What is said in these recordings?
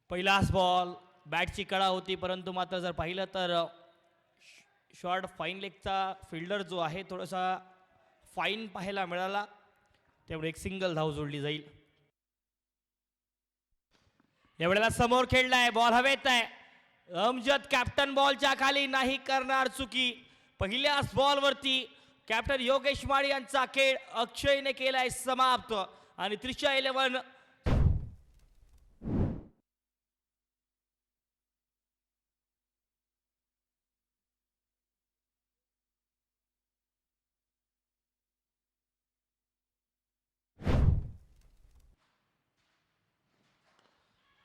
पहिलाच बॉल बॅटची कळा होती, परंतु मात्र जर पाहिलं तर शॉर्ट फाईन लेगचा फिल्डर जो आहे थोडासा फाईन पाहायला मिळाला, त्यामुळे एक सिंगल धाव जोडली जाईल. यावेळेला समोर खेळलाय, बॉल हवेत आहे. अमजद कॅप्टन बॉलच्या खाली नाही करणार चुकी. पहिल्याच बॉलवरती कॅप्टन योगेश माळी यांचा खेळ अक्षयने केलाय समाप्त आणि त्रिशा 11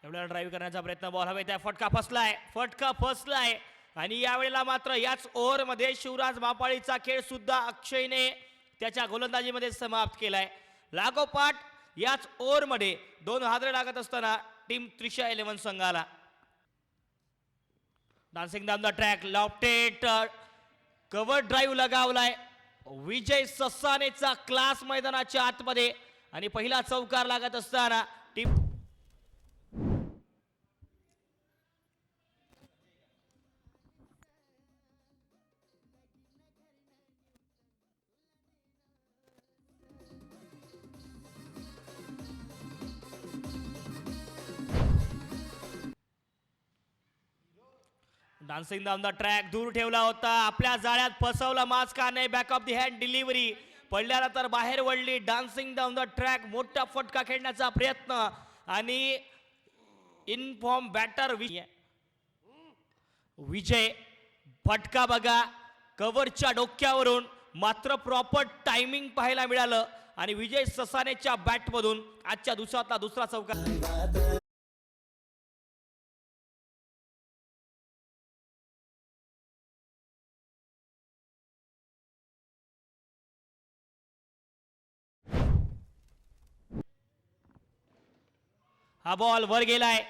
एवढ्याला ड्राईव्ह करण्याचा प्रयत्न, बॉल हवे त्या फटका फसलाय आणि यावेळेला मात्र याच ओव्हरमध्ये शिवराज मापाळीचा खेळ सुद्धा अक्षयने त्याच्या गोलंदाजीमध्ये समाप्त केलाय. लागोपाठ याच ओव्हरमध्ये 2 हादरे लागत असताना टीम त्रिशा 11 संघाला. Dancing down the track, lofted cover drive लगावलाय विजय ससानेचा क्लास मैदानाच्या आतमध्ये आणि पहिला चौकार लागत असताना team dancing down the track दूर ठेवला होता, आपल्या जाळ्यात फसवला मास्क का नाही. Back of the hand delivery पडल्याला तर बाहेर वळली. डान्सिंग डाऊन द ट्रॅक मोठा फटका खेळण्याचा प्रयत्न आणि इनफॉर्म बॅटर विजय फटका बघा कव्हरच्या डोक्यावरून, मात्र प्रॉपर टायमिंग पाहायला मिळालं आणि विजय ससानेच्या बॅटमधून आजच्या दिवसातला दुसरा चौकार. हा बॉल वर गेलाय,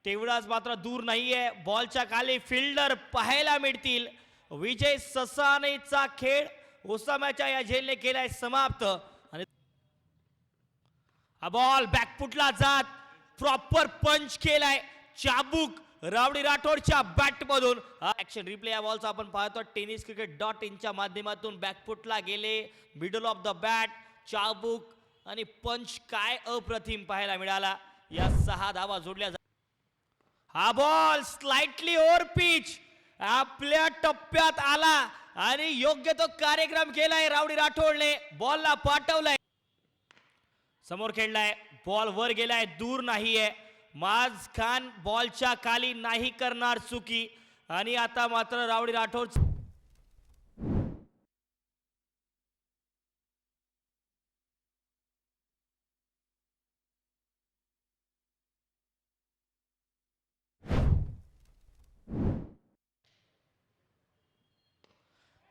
तेवढाच मात्र दूर नाहीये. बॉलच्या खाली फिल्डर पाहायला मिळतील. विजय ससानेचा खेळ ओसाम्याच्या या झेलने केलाय समाप्त आणि हा बॉल बॅकफुटला जात प्रॉपर पंच केलाय चाबूक रावडी राठोडच्या बॅटमधून. ऍक्शन रिप्ले या बॉलचा आपण पाहतो tenniscricket.in माध्यमातून. बॅकफुटला गेले, मिडल ऑफ द बॅट, चाबूक आणि पंच काय अप्रतिम पाहायला मिळाला. या 6 धावा जोडल्या. हा बॉल स्लाइटली ओव्हर पिच आपल्या टप्प्यात आला आणि योग्य तो कार्यक्रम केलाय रावडी राठोडने. बॉलला पाठवलाय, समोर खेळलाय, बॉल वर गेलाय, दूर नाहीये. माज खान बॉलच्या खाली नाही करणार चुकी आणि आता मात्र रावडी राठोड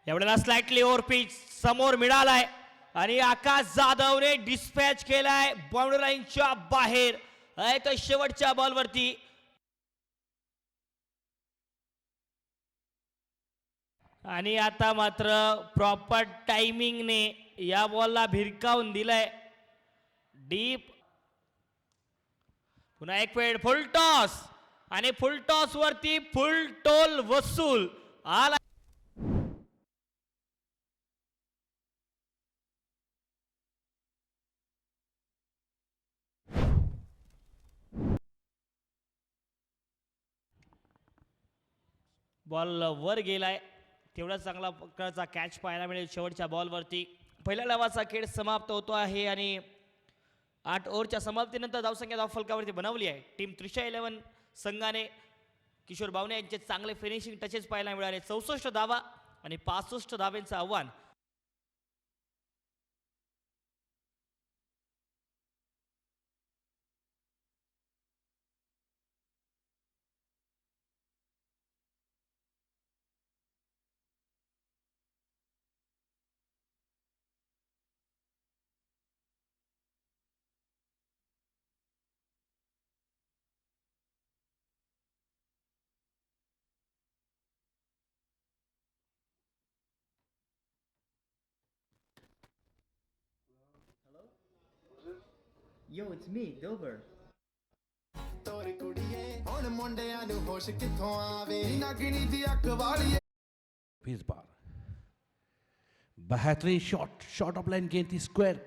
एवढ्याला स्लाइटली ओव्हर पिच समोर मिळालाय आणि आकाश जाधवने डिस्पॅच केलाय बाउंड्री लाईनच्या बाहेर. तर शेवटच्या बॉलवरती आणि आता मात्र प्रॉपर टायमिंगने या बॉलला भिरकावून दिलाय डीप. पुन्हा एक वेळ फुल टॉस आणि फुल टॉस वरती फुल टोल वसूल आला. बॉल वर गेलाय, तेवढा चांगला प्रकारचा कॅच पाहायला मिळेल शेवटच्या बॉलवरती. पहिल्या डावाचा खेळ समाप्त होतो आहे आणि 8 ओव्हरच्या समाप्तीनंतर धावसंख्या धावफलकावरती बनवली आहे. टीम त्रिशा 11 संघाने किशोर बावणे यांचे चांगले फिनिशिंग टचेस पाहायला मिळाले. 64 धावा आणि 65 धाब्यांचं आव्हान. Yo, it's me, Dilber. ਤੋਰ ਕੁੜੀਏ ਹੁਣ ਮੁੰਡਿਆਂ ਨੂੰ ਹੋਸ਼ ਕਿੱਥੋਂ ਆਵੇ ਨਾਗਣੀ ਦੀ ਅੱਖ ਵਾਲੀਏ इस बार बेहतरीन शॉट ऑफ लाइन गेंद थी स्क्वायर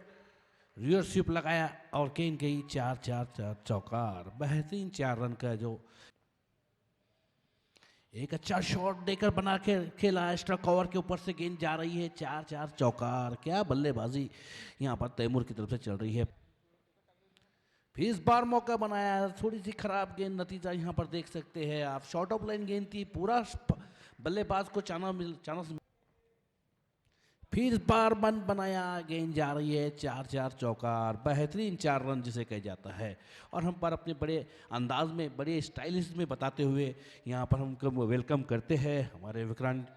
रियर स्वीप लगाया और गेंद गई 4-4 चौकार बेहतरीन 4 रन का जो एक अच्छा शॉट देकर बना के खेला एक्स्ट्रा कवर के ऊपर से गेंद जा रही है 4-4 चौकार क्या बल्लेबाजी यहाँ पर तैमूर की तरफ से चल रही है फिर इस बार मौका बनाया थोड़ी सी खराब गेंद नतीजा यहाँ पर देख सकते हैं आप शॉर्ट ऑफ लाइन गेंद थी पूरा बल्लेबाज को चांस फिर इस बार बंद बनाया गेंद जा रही है 4-4 चौकार बेहतरीन 4 रन जिसे कहा जाता है और हम पर अपने बड़े अंदाज में बड़े स्टाइलिश में बताते हुए यहाँ पर हम वेलकम करते हैं हमारे विक्रांत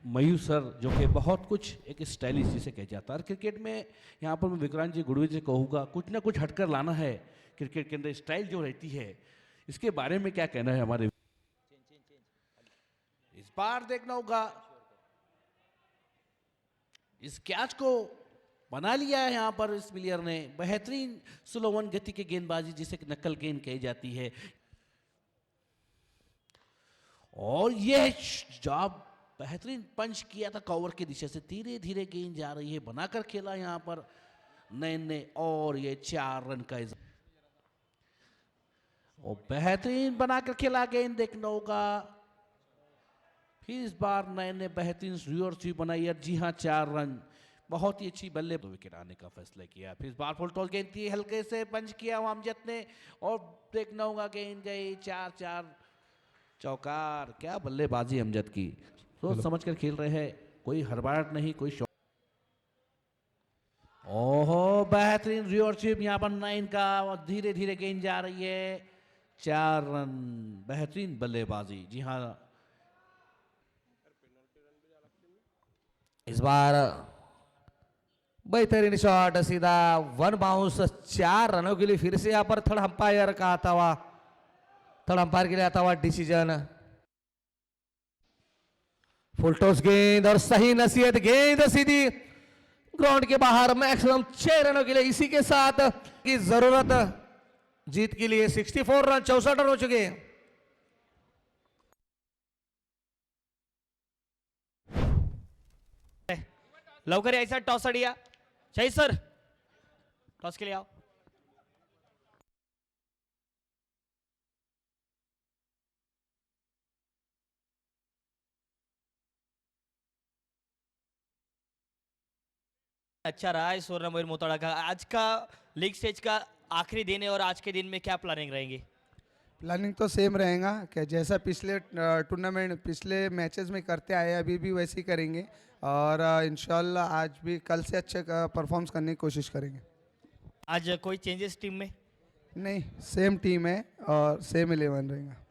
मयूर सर जो कि बहुत कुछ एक स्टाइलिश जिसे कहा जाता है और क्रिकेट में यहाँ पर मैं विक्रांत जी गुड़वी जी कहूँगा कुछ ना कुछ हटकर लाना है क्रिकेट के अंदर स्टाइल जो रहती है इसके बारे में क्या कहना है हमारे इस बार देखना होगा इस कैच को बना लिया है यहाँ पर इस प्लेयर ने बेहतरीन स्लोवन गति की गेंदबाजी जिसे नकल गेंद कही जाती है और यह जॉब बेहतरीन पंच किया था कवर की दिशा से धीरे धीरे गेंद जा रही है बनाकर खेला यहाँ पर नयन ने और ये 4 रन का और बेहतरीन बनाकर खेला गेंद देखना होगा फिर इस बार नयन ने बेहतरीन रिवर स्वीप बनाई है जी हाँ 4 रन बहुत ही अच्छी बल्ले विकेट आने का फैसला किया फिर इस बार फुल टॉस गेंद थी हल्के से पंच किया अमजद ने और देखना होगा गेंद गई 4-4 चौकार क्या बल्लेबाजी अमजद की सोच समझ कर खेल रहे हैं कोई हड़बड़ाहट नहीं कोई शॉट ओहो बेहतरीन रिवर स्वीप यहाँ पर 9 का और धीरे धीरे गेंद जा रही है 4 रन बेहतरीन बल्लेबाजी जी हाँ इस बार बेहतरीन शॉट सीधा 1 बाउंस 4 रनों के लिए फिर से यहाँ पर थर्ड अंपायर का आता के लिए आता हुआ डिसीजन फुल टॉस गेंद और सही नसीहत गेंद सीधी ग्राउंड के बाहर मैक्सिमम 6 रनों के लिए इसी के साथ की जरूरत जीत के लिए 64 रन 64 रन हो चुके हैं लवकर यायचा टॉस साठी या शाहीद सर टॉस के लिए आओ अच्छा रहा है स्वर्ण मयूर मोताड़ा का आज का लीग स्टेज का आखिरी दिन है और आज के दिन में क्या प्लानिंग रहेंगी प्लानिंग तो सेम रहेगा कि जैसा पिछले टूर्नामेंट पिछले मैचेस में करते आए अभी भी वैसे ही करेंगे और इंशाल्लाह आज भी कल से अच्छे परफॉर्म्स करने की कोशिश करेंगे आज कोई चेंजेस टीम में नहीं सेम टीम है और सेम 11 रहेगा